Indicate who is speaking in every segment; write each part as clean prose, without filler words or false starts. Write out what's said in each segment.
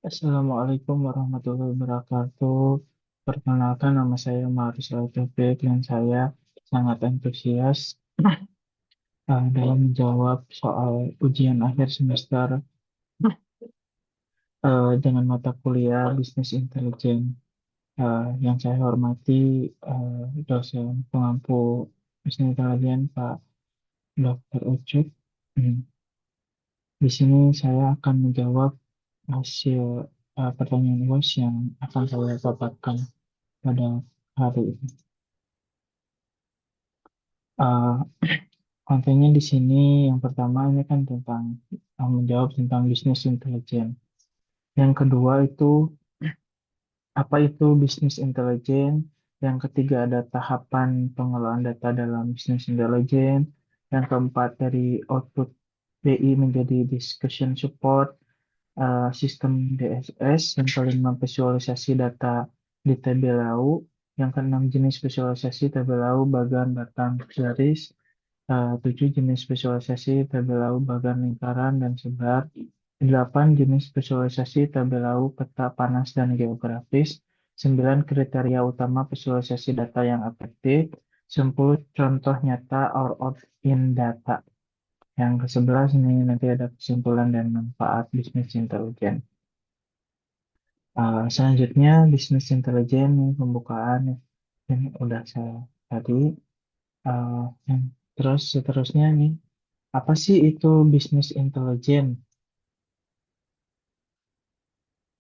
Speaker 1: Assalamualaikum warahmatullahi wabarakatuh. Perkenalkan, nama saya Maris Taufik dan saya sangat antusias dalam menjawab soal ujian akhir semester dengan mata kuliah Bisnis Intelijen. Yang saya hormati dosen pengampu Bisnis Intelijen Pak Dr. Ucup. Hmm. Di sini saya akan menjawab hasil pertanyaan UAS yang akan saya paparkan pada hari ini. Eh, Kontennya di sini yang pertama ini kan tentang menjawab tentang bisnis intelijen. Yang kedua itu apa itu bisnis intelijen? Yang ketiga ada tahapan pengelolaan data dalam bisnis intelijen. Yang keempat dari output BI menjadi discussion support sistem DSS. Yang kelima visualisasi data di Tableau. Yang keenam jenis visualisasi Tableau bagan batang garis. 7 jenis visualisasi tabel bagan lingkaran dan sebar, 8 jenis visualisasi tabel peta panas dan geografis, 9 kriteria utama visualisasi data yang efektif, 10 contoh nyata or out-in data. Yang ke-11 ini nanti ada kesimpulan dan manfaat bisnis intelijen. Selanjutnya bisnis intelijen pembukaan ini udah saya tadi. Yang terus seterusnya nih, apa sih itu bisnis intelijen?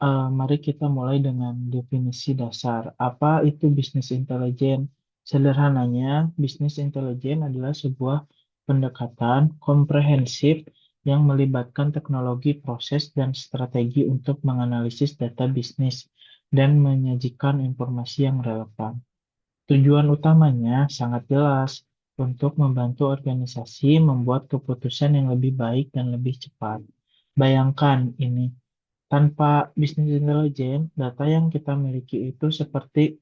Speaker 1: Mari kita mulai dengan definisi dasar. Apa itu bisnis intelijen? Sederhananya, bisnis intelijen adalah sebuah pendekatan komprehensif yang melibatkan teknologi, proses, dan strategi untuk menganalisis data bisnis dan menyajikan informasi yang relevan. Tujuan utamanya sangat jelas untuk membantu organisasi membuat keputusan yang lebih baik dan lebih cepat. Bayangkan ini, tanpa bisnis intelijen, data yang kita miliki itu seperti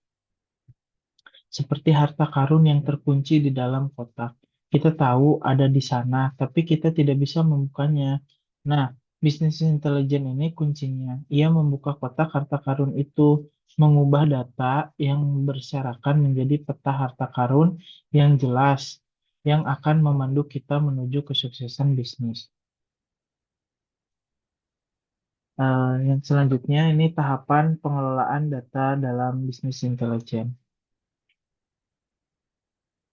Speaker 1: harta karun yang terkunci di dalam kotak. Kita tahu ada di sana, tapi kita tidak bisa membukanya. Nah, bisnis intelijen ini kuncinya. Ia membuka kotak harta karun itu, mengubah data yang berserakan menjadi peta harta karun yang jelas, yang akan memandu kita menuju kesuksesan bisnis. Yang selanjutnya ini tahapan pengelolaan data dalam bisnis intelijen.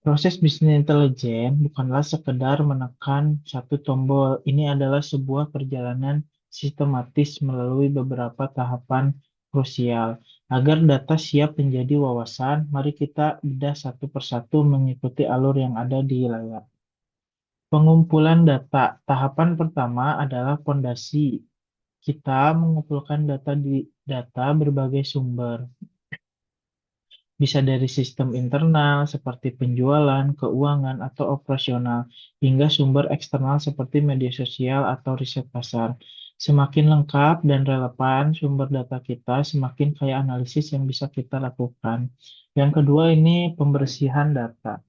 Speaker 1: Proses bisnis intelijen bukanlah sekedar menekan satu tombol. Ini adalah sebuah perjalanan sistematis melalui beberapa tahapan krusial. Agar data siap menjadi wawasan, mari kita bedah satu persatu mengikuti alur yang ada di layar. Pengumpulan data. Tahapan pertama adalah fondasi. Kita mengumpulkan data berbagai sumber. Bisa dari sistem internal seperti penjualan, keuangan, atau operasional, hingga sumber eksternal seperti media sosial atau riset pasar. Semakin lengkap dan relevan sumber data kita, semakin kaya analisis yang bisa kita lakukan. Yang kedua ini pembersihan data.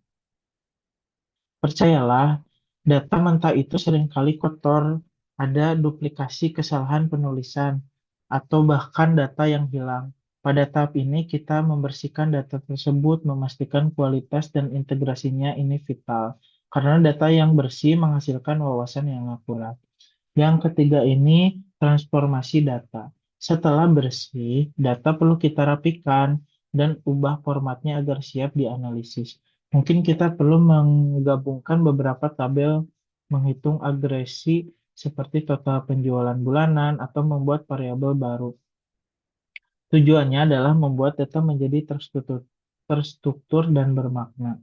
Speaker 1: Percayalah, data mentah itu seringkali kotor, ada duplikasi kesalahan penulisan, atau bahkan data yang hilang. Pada tahap ini, kita membersihkan data tersebut, memastikan kualitas dan integrasinya ini vital. Karena data yang bersih menghasilkan wawasan yang akurat. Yang ketiga ini transformasi data. Setelah bersih, data perlu kita rapikan dan ubah formatnya agar siap dianalisis. Mungkin kita perlu menggabungkan beberapa tabel menghitung agresi seperti total penjualan bulanan atau membuat variabel baru. Tujuannya adalah membuat data menjadi terstruktur dan bermakna.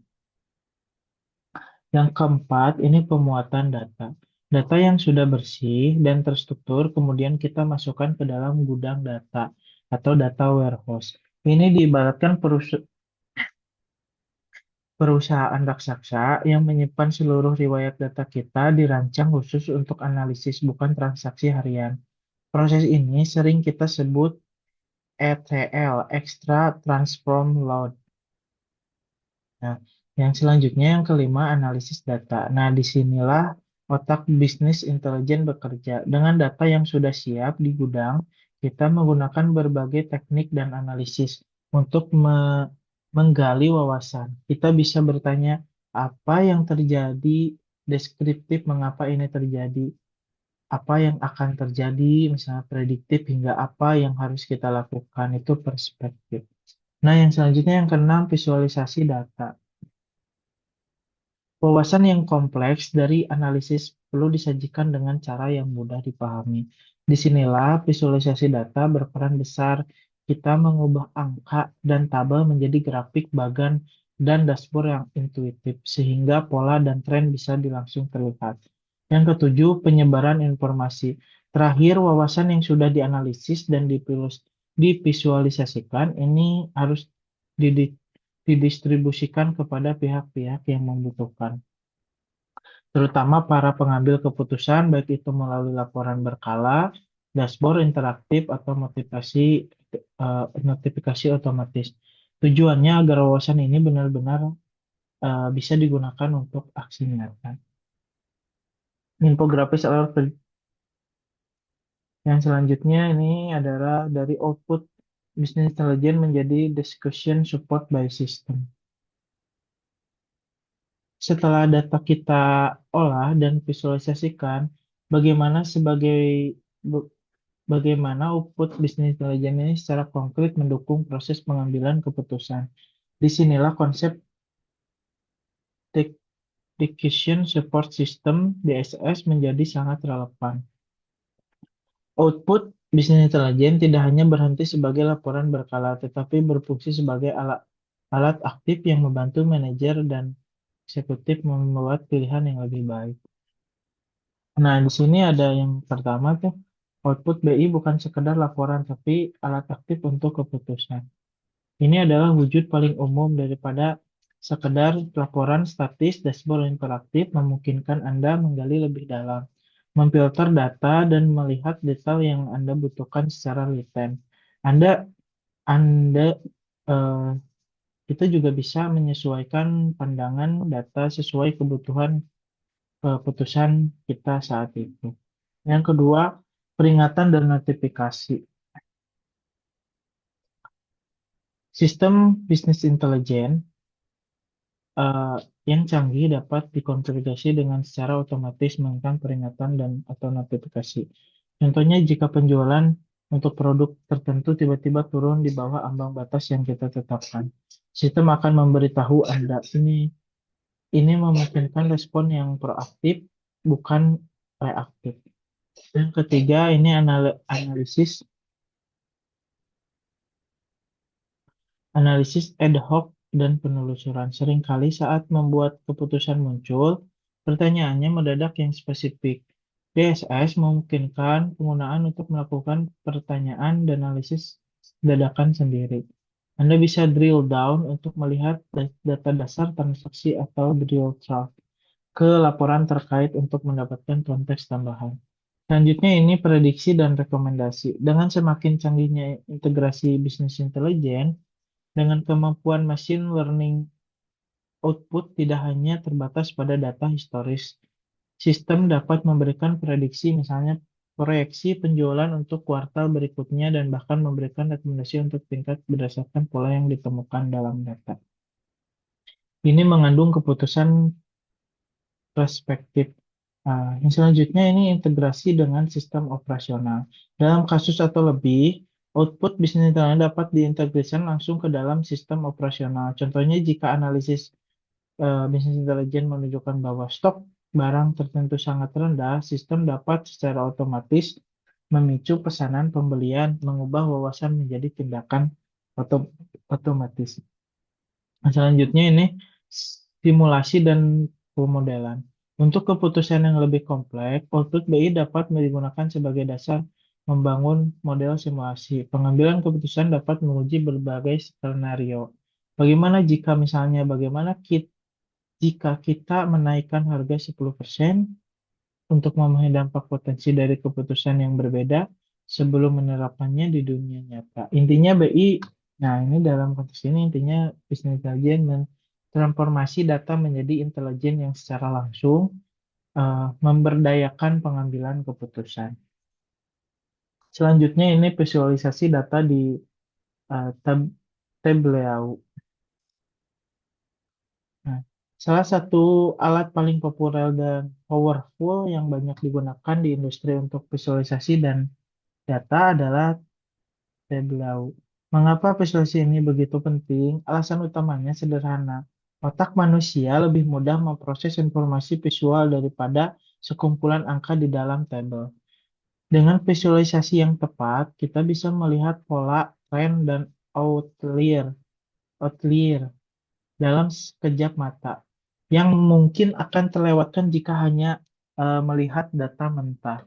Speaker 1: Yang keempat, ini pemuatan data. Data yang sudah bersih dan terstruktur, kemudian kita masukkan ke dalam gudang data atau data warehouse. Ini diibaratkan perusahaan raksasa yang menyimpan seluruh riwayat data kita dirancang khusus untuk analisis, bukan transaksi harian. Proses ini sering kita sebut ETL, Extra Transform Load. Nah, yang selanjutnya yang kelima analisis data. Nah, disinilah otak bisnis intelijen bekerja. Dengan data yang sudah siap di gudang, Kita menggunakan berbagai teknik dan analisis untuk menggali wawasan. Kita bisa bertanya apa yang terjadi, deskriptif mengapa ini terjadi, apa yang akan terjadi, misalnya prediktif hingga apa yang harus kita lakukan, itu perspektif. Nah, yang selanjutnya yang keenam, visualisasi data. Wawasan yang kompleks dari analisis perlu disajikan dengan cara yang mudah dipahami. Disinilah visualisasi data berperan besar. Kita mengubah angka dan tabel menjadi grafik, bagan, dan dashboard yang intuitif, sehingga pola dan tren bisa langsung terlihat. Yang ketujuh, penyebaran informasi. Terakhir, wawasan yang sudah dianalisis dan divisualisasikan ini harus didi- didistribusikan kepada pihak-pihak yang membutuhkan, terutama para pengambil keputusan, baik itu melalui laporan berkala, dashboard interaktif, atau notifikasi otomatis. Tujuannya agar wawasan ini benar-benar bisa digunakan untuk aksi nyata. Infografis yang selanjutnya ini adalah dari output business intelligence menjadi discussion support by system. Setelah data kita olah dan visualisasikan, bagaimana bagaimana output bisnis intelijen ini secara konkret mendukung proses pengambilan keputusan. Disinilah konsep Decision Support System (DSS) menjadi sangat relevan. Output bisnis intelijen tidak hanya berhenti sebagai laporan berkala, tetapi berfungsi sebagai alat aktif yang membantu manajer dan eksekutif membuat pilihan yang lebih baik. Nah, di sini ada yang pertama tuh, output BI bukan sekedar laporan, tapi alat aktif untuk keputusan. Ini adalah wujud paling umum daripada sekedar laporan statis. Dashboard interaktif memungkinkan Anda menggali lebih dalam, memfilter data, dan melihat detail yang Anda butuhkan secara real time. Anda eh, Kita juga bisa menyesuaikan pandangan data sesuai kebutuhan keputusan kita saat itu. Yang kedua, peringatan dan notifikasi. Sistem bisnis intelijen eh, yang canggih dapat dikonfigurasi dengan secara otomatis memberikan peringatan dan atau notifikasi. Contohnya jika penjualan untuk produk tertentu tiba-tiba turun di bawah ambang batas yang kita tetapkan, sistem akan memberitahu Anda ini memungkinkan respon yang proaktif, bukan reaktif. Yang ketiga, ini analisis ad hoc dan penelusuran. Seringkali saat membuat keputusan muncul, pertanyaannya mendadak yang spesifik. DSS memungkinkan penggunaan untuk melakukan pertanyaan dan analisis dadakan sendiri. Anda bisa drill down untuk melihat data dasar transaksi atau drill chart ke laporan terkait untuk mendapatkan konteks tambahan. Selanjutnya ini prediksi dan rekomendasi. Dengan semakin canggihnya integrasi bisnis intelijen, dengan kemampuan machine learning, output tidak hanya terbatas pada data historis. Sistem dapat memberikan prediksi, misalnya proyeksi penjualan untuk kuartal berikutnya, dan bahkan memberikan rekomendasi untuk tingkat berdasarkan pola yang ditemukan dalam data. Ini mengandung keputusan perspektif. Yang selanjutnya ini integrasi dengan sistem operasional. Dalam kasus atau lebih, output bisnis intelligence dapat diintegrasikan langsung ke dalam sistem operasional. Contohnya jika analisis bisnis intelijen menunjukkan bahwa stok barang tertentu sangat rendah, sistem dapat secara otomatis memicu pesanan pembelian, mengubah wawasan menjadi tindakan otomatis. Selanjutnya ini simulasi dan pemodelan. Untuk keputusan yang lebih kompleks, output BI dapat digunakan sebagai dasar membangun model simulasi. Pengambilan keputusan dapat menguji berbagai skenario. Bagaimana jika kita menaikkan harga 10% untuk memahami dampak potensi dari keputusan yang berbeda sebelum menerapkannya di dunia nyata. Intinya BI, nah ini dalam konteks ini intinya business intelligence mentransformasi data menjadi intelijen yang secara langsung memberdayakan pengambilan keputusan. Selanjutnya ini visualisasi data di Tableau. Nah, salah satu alat paling populer dan powerful yang banyak digunakan di industri untuk visualisasi dan data adalah Tableau. Mengapa visualisasi ini begitu penting? Alasan utamanya sederhana. Otak manusia lebih mudah memproses informasi visual daripada sekumpulan angka di dalam tabel. Dengan visualisasi yang tepat, kita bisa melihat pola, tren, dan outlier, outlier dalam sekejap mata yang mungkin akan terlewatkan jika hanya melihat data mentah.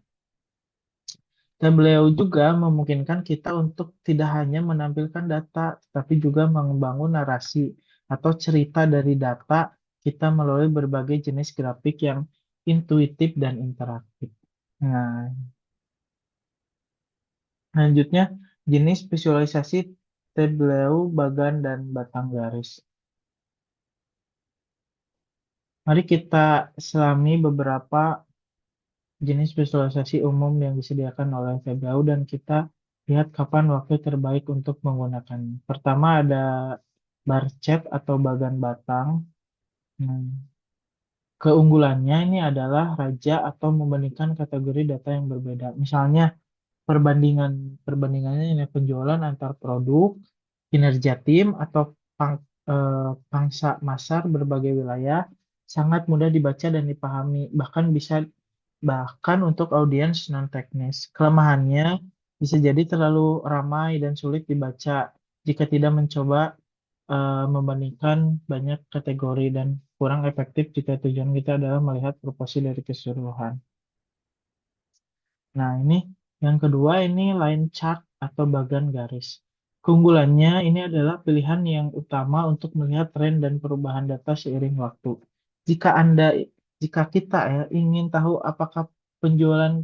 Speaker 1: Dan beliau juga memungkinkan kita untuk tidak hanya menampilkan data, tetapi juga membangun narasi atau cerita dari data kita melalui berbagai jenis grafik yang intuitif dan interaktif. Nah, selanjutnya jenis visualisasi Tableau, bagan, dan batang garis. Mari kita selami beberapa jenis visualisasi umum yang disediakan oleh Tableau dan kita lihat kapan waktu terbaik untuk menggunakannya. Pertama ada bar chart atau bagan batang. Hmm, Keunggulannya ini adalah raja atau membandingkan kategori data yang berbeda. Misalnya perbandingannya ini penjualan antar produk, kinerja tim atau pangsa pasar berbagai wilayah sangat mudah dibaca dan dipahami, bahkan untuk audiens non-teknis. Kelemahannya bisa jadi terlalu ramai dan sulit dibaca jika tidak mencoba membandingkan banyak kategori dan kurang efektif jika tujuan kita adalah melihat proporsi dari keseluruhan. Nah, ini yang kedua ini line chart atau bagan garis. Keunggulannya ini adalah pilihan yang utama untuk melihat tren dan perubahan data seiring waktu. Jika Anda, jika kita ya ingin tahu apakah penjualan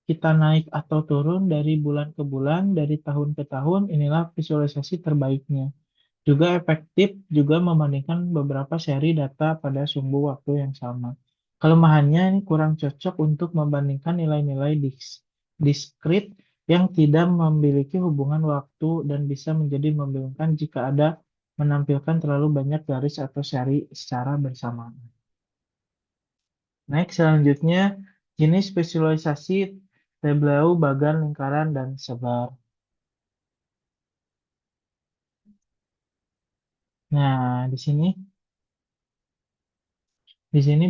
Speaker 1: kita naik atau turun dari bulan ke bulan, dari tahun ke tahun, inilah visualisasi terbaiknya. Juga efektif juga membandingkan beberapa seri data pada sumbu waktu yang sama. Kelemahannya ini kurang cocok untuk membandingkan nilai-nilai diskrit yang tidak memiliki hubungan waktu dan bisa menjadi membingungkan jika ada menampilkan terlalu banyak garis atau seri secara bersamaan. Next, selanjutnya jenis visualisasi Tableau, bagan, lingkaran, dan sebar. Nah, di sini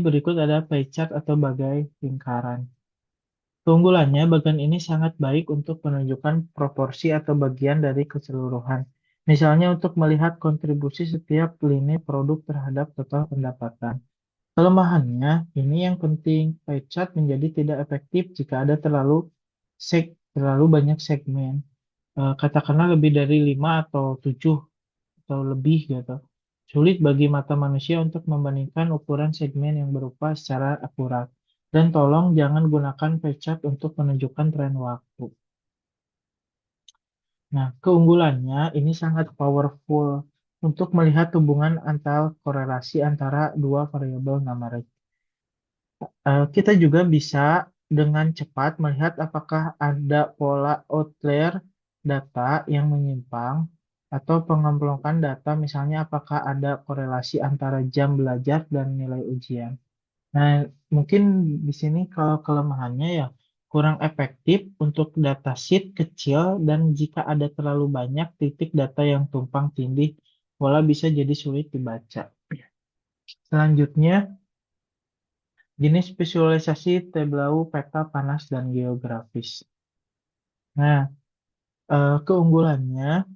Speaker 1: berikut ada pie chart atau bagai lingkaran. Keunggulannya, bagan ini sangat baik untuk menunjukkan proporsi atau bagian dari keseluruhan. Misalnya untuk melihat kontribusi setiap lini produk terhadap total pendapatan. Kelemahannya, ini yang penting, pie chart menjadi tidak efektif jika ada terlalu banyak segmen. Katakanlah lebih dari 5 atau 7 atau lebih gitu. Sulit bagi mata manusia untuk membandingkan ukuran segmen yang berupa secara akurat. Dan tolong jangan gunakan pie chart untuk menunjukkan tren waktu. Nah, keunggulannya ini sangat powerful untuk melihat hubungan antar korelasi antara dua variabel numerik. Kita juga bisa dengan cepat melihat apakah ada pola outlier data yang menyimpang atau pengelompokan data, misalnya apakah ada korelasi antara jam belajar dan nilai ujian. Nah, mungkin di sini kalau kelemahannya ya kurang efektif untuk datasheet kecil dan jika ada terlalu banyak titik data yang tumpang tindih, pola bisa jadi sulit dibaca. Selanjutnya, jenis visualisasi Tableau peta panas dan geografis. Nah, keunggulannya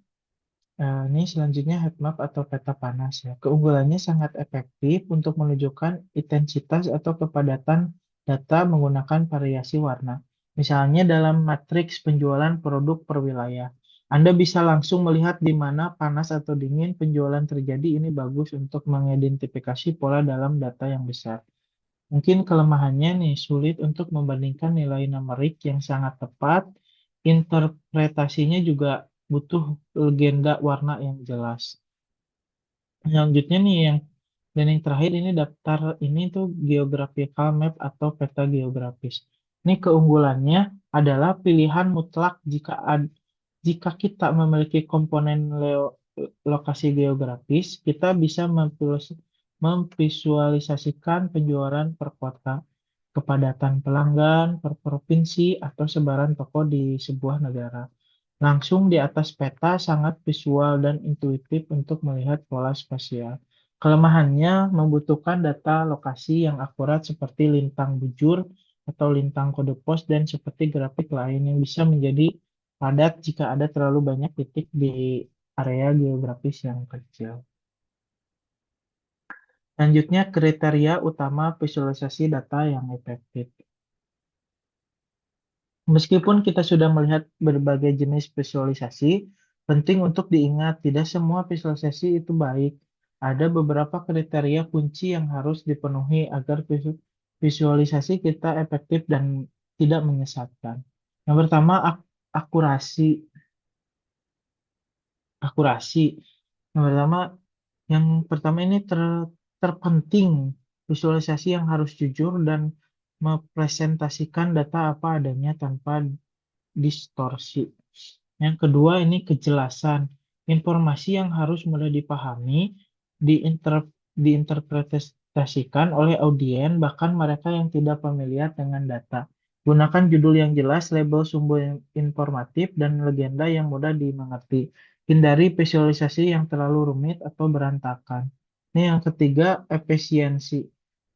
Speaker 1: ini selanjutnya heat map atau peta panas ya. Keunggulannya sangat efektif untuk menunjukkan intensitas atau kepadatan data menggunakan variasi warna. Misalnya dalam matriks penjualan produk per wilayah. Anda bisa langsung melihat di mana panas atau dingin penjualan terjadi. Ini bagus untuk mengidentifikasi pola dalam data yang besar. Mungkin kelemahannya nih, sulit untuk membandingkan nilai numerik yang sangat tepat. Interpretasinya juga butuh legenda warna yang jelas. Selanjutnya nih dan yang terakhir ini daftar ini tuh geographical map atau peta geografis. Ini keunggulannya adalah pilihan mutlak jika kita memiliki komponen lokasi geografis, kita bisa memvisualisasikan penjualan per kota, kepadatan pelanggan per provinsi, atau sebaran toko di sebuah negara. Langsung di atas peta sangat visual dan intuitif untuk melihat pola spasial. Kelemahannya membutuhkan data lokasi yang akurat seperti lintang bujur atau lintang kode pos dan seperti grafik lain yang bisa menjadi padat jika ada terlalu banyak titik di area geografis yang kecil. Selanjutnya, kriteria utama visualisasi data yang efektif. Meskipun kita sudah melihat berbagai jenis visualisasi, penting untuk diingat tidak semua visualisasi itu baik. Ada beberapa kriteria kunci yang harus dipenuhi agar visualisasi kita efektif dan tidak menyesatkan. Yang pertama, akurasi. Akurasi. Yang pertama, yang pertama ini terpenting visualisasi yang harus jujur dan mempresentasikan data apa adanya tanpa distorsi. Yang kedua ini kejelasan. Informasi yang harus mudah dipahami, diinterpretasikan oleh audiens, bahkan mereka yang tidak familiar dengan data. Gunakan judul yang jelas, label sumber yang informatif, dan legenda yang mudah dimengerti. Hindari visualisasi yang terlalu rumit atau berantakan. Ini yang ketiga, efisiensi.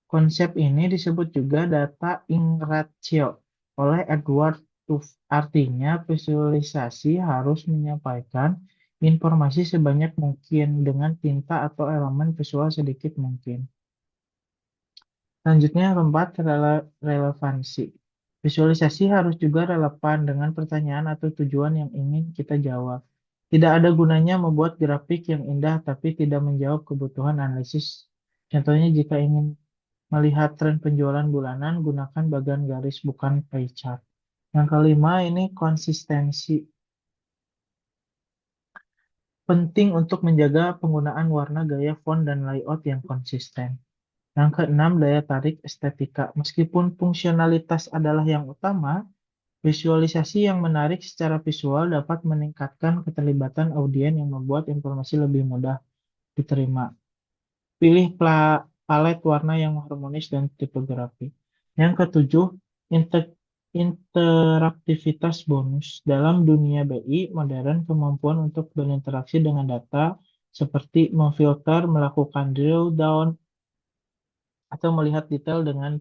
Speaker 1: Konsep ini disebut juga data in ratio oleh Edward Tufte. Artinya, visualisasi harus menyampaikan informasi sebanyak mungkin dengan tinta atau elemen visual sedikit mungkin. Selanjutnya, yang keempat, relevansi. Visualisasi harus juga relevan dengan pertanyaan atau tujuan yang ingin kita jawab. Tidak ada gunanya membuat grafik yang indah tapi tidak menjawab kebutuhan analisis. Contohnya, jika ingin melihat tren penjualan bulanan, gunakan bagian garis bukan pie chart. Yang kelima ini konsistensi. Penting untuk menjaga penggunaan warna, gaya, font, dan layout yang konsisten. Yang keenam, daya tarik estetika. Meskipun fungsionalitas adalah yang utama, visualisasi yang menarik secara visual dapat meningkatkan keterlibatan audiens yang membuat informasi lebih mudah diterima. Pilih palet warna yang harmonis dan tipografi. Yang ketujuh, interaktivitas bonus. Dalam dunia BI modern, kemampuan untuk berinteraksi dengan data seperti memfilter, melakukan drill down, atau melihat detail dengan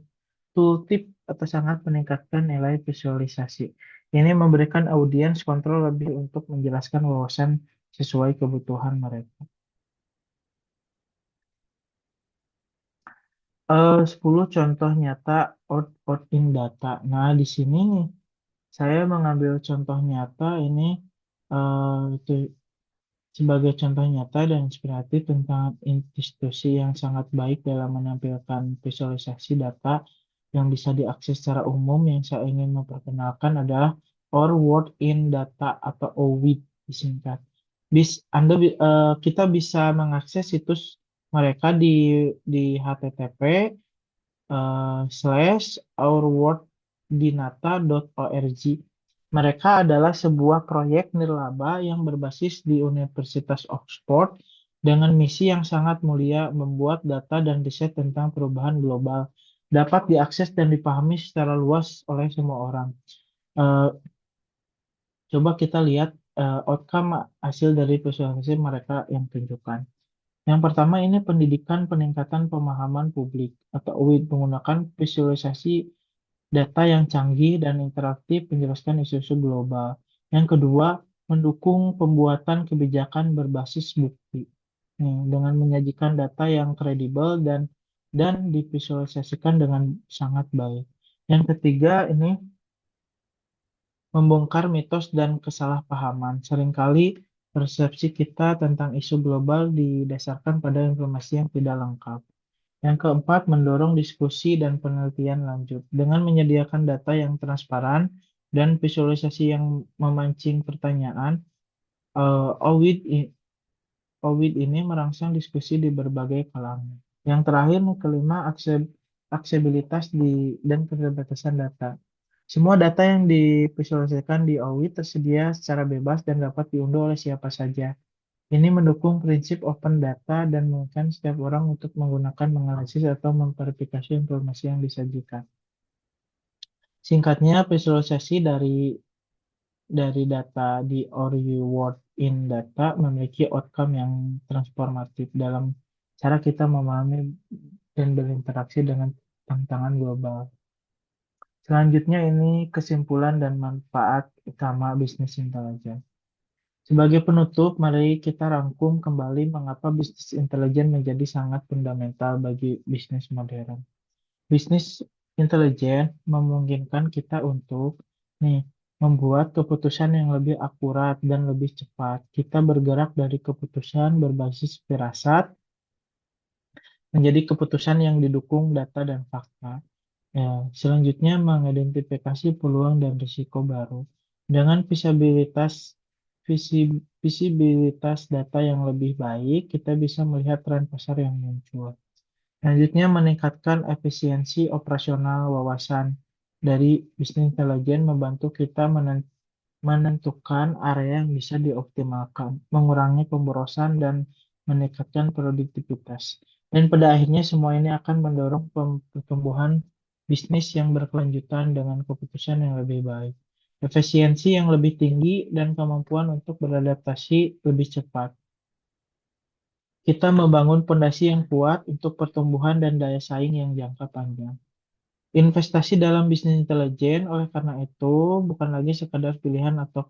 Speaker 1: tooltip atau sangat meningkatkan nilai visualisasi. Ini memberikan audiens kontrol lebih untuk menjelaskan wawasan sesuai kebutuhan mereka. 10 contoh nyata out in data. Nah, di sini nih, saya mengambil contoh nyata ini itu sebagai contoh nyata dan inspiratif tentang institusi yang sangat baik dalam menampilkan visualisasi data yang bisa diakses secara umum. Yang saya ingin memperkenalkan adalah Our World in Data atau OWID disingkat. Kita bisa mengakses situs mereka di http /ourworldinata.org. Mereka adalah sebuah proyek nirlaba yang berbasis di Universitas Oxford dengan misi yang sangat mulia membuat data dan riset tentang perubahan global dapat diakses dan dipahami secara luas oleh semua orang. Eh, Coba kita lihat outcome hasil dari visualisasi mereka yang tunjukkan. Yang pertama ini pendidikan peningkatan pemahaman publik atau UID menggunakan visualisasi data yang canggih dan interaktif menjelaskan isu-isu global. Yang kedua, mendukung pembuatan kebijakan berbasis bukti. Dengan menyajikan data yang kredibel dan divisualisasikan dengan sangat baik. Yang ketiga, ini membongkar mitos dan kesalahpahaman. Seringkali persepsi kita tentang isu global didasarkan pada informasi yang tidak lengkap. Yang keempat, mendorong diskusi dan penelitian lanjut. Dengan menyediakan data yang transparan dan visualisasi yang memancing pertanyaan, OWID, ini merangsang diskusi di berbagai kalangan. Yang terakhir, kelima, aksesibilitas dan keterbatasan data. Semua data yang divisualisasikan di OWI tersedia secara bebas dan dapat diunduh oleh siapa saja. Ini mendukung prinsip open data dan memungkinkan setiap orang untuk menggunakan menganalisis atau memverifikasi informasi yang disajikan. Singkatnya, visualisasi dari data di ORI World in Data memiliki outcome yang transformatif dalam cara kita memahami dan berinteraksi dengan tantangan global. Selanjutnya ini kesimpulan dan manfaat utama bisnis intelijen. Sebagai penutup, mari kita rangkum kembali mengapa bisnis intelijen menjadi sangat fundamental bagi bisnis modern. Bisnis intelijen memungkinkan kita untuk nih membuat keputusan yang lebih akurat dan lebih cepat. Kita bergerak dari keputusan berbasis firasat menjadi keputusan yang didukung data dan fakta. Ya, selanjutnya mengidentifikasi peluang dan risiko baru. Dengan visibilitas data yang lebih baik, kita bisa melihat tren pasar yang muncul. Selanjutnya, meningkatkan efisiensi operasional wawasan dari bisnis intelijen membantu kita menentukan area yang bisa dioptimalkan, mengurangi pemborosan, dan meningkatkan produktivitas. Dan pada akhirnya semua ini akan mendorong pertumbuhan bisnis yang berkelanjutan dengan keputusan yang lebih baik, efisiensi yang lebih tinggi, dan kemampuan untuk beradaptasi lebih cepat. Kita membangun fondasi yang kuat untuk pertumbuhan dan daya saing yang jangka panjang. Investasi dalam bisnis intelijen, oleh karena itu, bukan lagi sekadar pilihan atau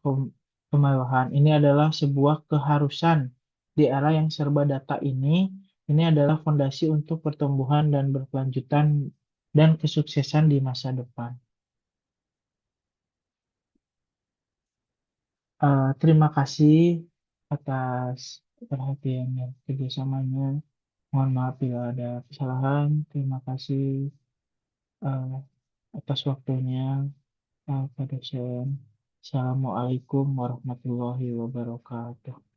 Speaker 1: kemewahan. Ini adalah sebuah keharusan di era yang serba data ini. Ini adalah fondasi untuk pertumbuhan dan berkelanjutan dan kesuksesan di masa depan. Terima kasih atas perhatian dan kerjasamanya. Mohon maaf bila ada kesalahan. Terima kasih eh, atas waktunya. Pak dosen. Assalamualaikum warahmatullahi wabarakatuh.